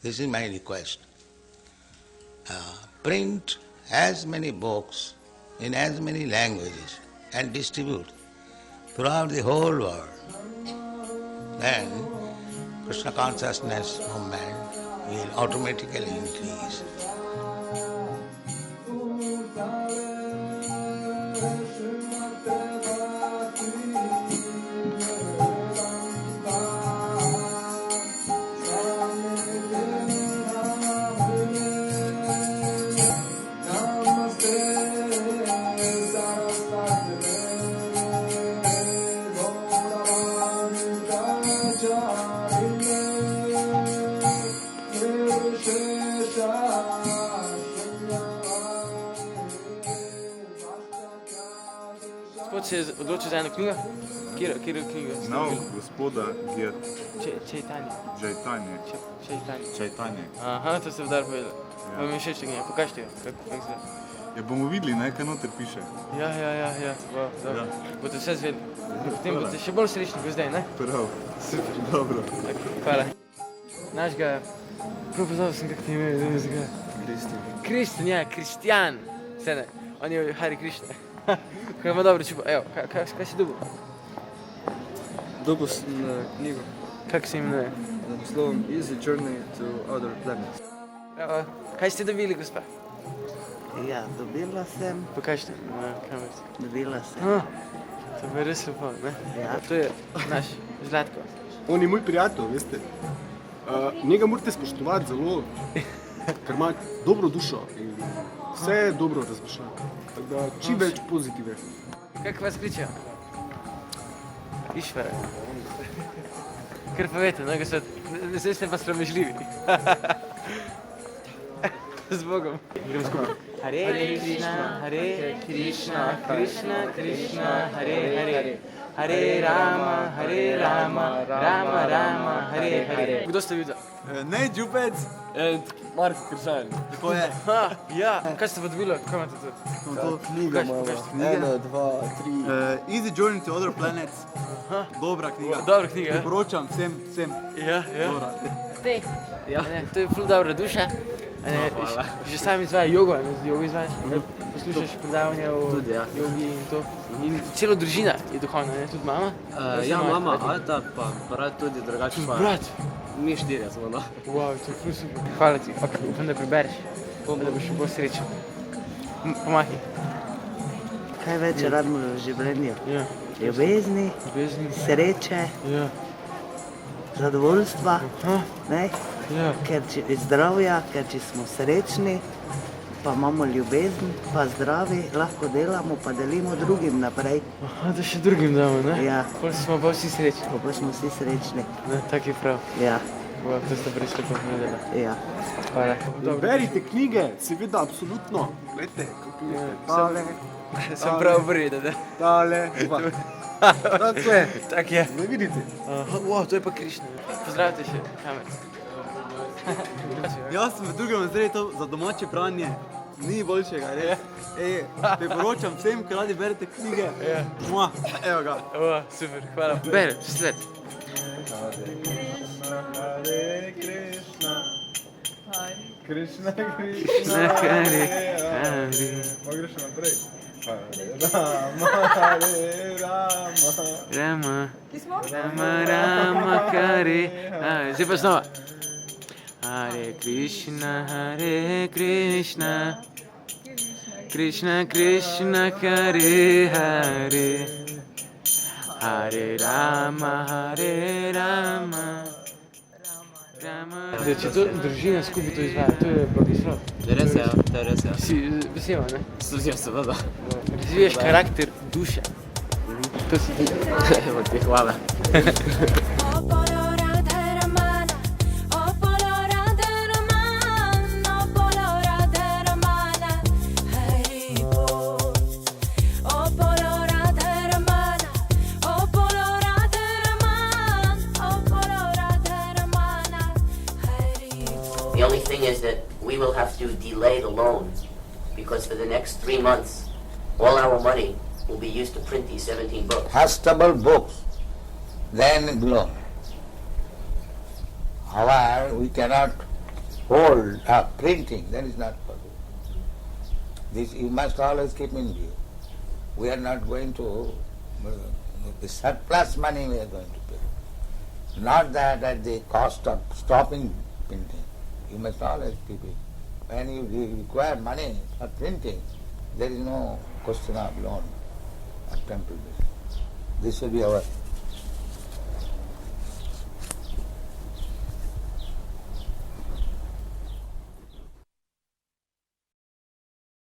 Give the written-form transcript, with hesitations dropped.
This is my request. Print as many books in as many languages and distribute throughout the whole world. Then Krishna consciousness movement will automatically increase. Gospod se je odločil za eno knjigo? Kjero knjigo? Znal gospoda Čajtanje. Aha, to ste vdar povedali. Vam je všeč knjiga, pokažite jo, kako izgleda. Ja, bomo videli, ne, kaj noter piše. Ja, wow, dobro. Boste vse zvedeli. Potem boste še bolj srečni kot zdaj, ne? Prav, super, dobro. Hvala. Našega, prav poznal sem, kako ti ime, da mi zgleda. Kristjan, ja, Kristjan. Vse ne, on je Hari Krishna. Kaj ima dobro čupa, evo, kaj si dobil? Dobil sem knjigo Kako se imenuje? z naslovom Easy Journey to Other Planets. Evo, kaj ste dobili, gospa? Ja, dobila sem. Pokažite na kamerci. Dobila sem. To je res lepo, ne? Ja. To je naš Zlatko. On je moj prijatelj, veste. Njega morate spoštovati zelo, ker ima dobro dušo in vse je dobro razmišlja. Tako da čim več pozitive. Kako vas kličejo? Išvar. Kar povete, no, gospod, zdaj ste pa sramežljivi. Z Bogom. Gremo skupaj. Hare Krishna, Krishna Krishna, Hare. Hare Rama, Rama, Hare. Kdo ste videli? Ne, Džupec! Marko Kršan. Tako je. Ja, kaj ste pa dobili? Kaj imate tu? To knjiga imamo. Pokažite. 1, 2, 3. Easy Journey to Other Planets. Dobra knjiga. Dobra knjiga, ja? Priporočam vsem. Ja. Dobra. Ne, to je ful dobra duša. Ne, že sam izvaja jogo, ne, jogo izvajaš, poslušaš predavanja o jogi in to. In celo družina je duhovna, ne, tudi mama? Ja, mama, ata, pa brat tudi drugače pa. Brat? Mi 4 smo, no. Wow, to je ful super. Hvala ti, upam, da prebereš, da boš še bolj srečen. Pomahi. Kaj več rabimo v življenju? Ja. Ljubezni, sreče, zadovoljstva, ne? Ker zdravja, ker če smo srečni, pa imamo ljubezen, pa zdravi, lahko delamo, pa delimo drugim naprej. Aha, da še drugim damo, ne? Ja. Pol smo pa vsi srečni. Pa smo vsi srečni. Ne, tak je prav. Ja, Wow, to ste res lepo povedali. ja. Hvala. Berite knjige, seveda, absolutno. Glejte, kako je. Tale, Sem prav vreden, ne? tale, takle. Tak je. Ne vidite? Wow, to je pa Krišna. Pozdravite še kamer. Jaz sem v drugem razredu za domače branje. Ni boljšega, res. Priporočam vsem, ki radi berete knjige. Evo ga. O, super, hvala. Bere, čez let. Krishna, Hare. Greš naprej. Rama, Hare. Zdaj pa znova. Hare Krishna, Krishna Krishna, Hare Hare. Hare Rama, Zdaj, če to družina skupaj to izvaja, to je blagoslov. To je res, ja. Si vesela, ne? Služim seveda. Razviješ karakter duše. To si ti. Evo ti, hvala. The only thing is that we will have to delay the loan because for the next 3 months, all our money will be used to print these 17 books. Fastable books, then blow. However, we cannot hold printing, that is not possible. This you must always keep in view. We are not going to, the surplus money we are going to pay. Not that at the cost of stopping printing. You must always keep it. When you require money for printing, there is no question of loan of temple business. This will be our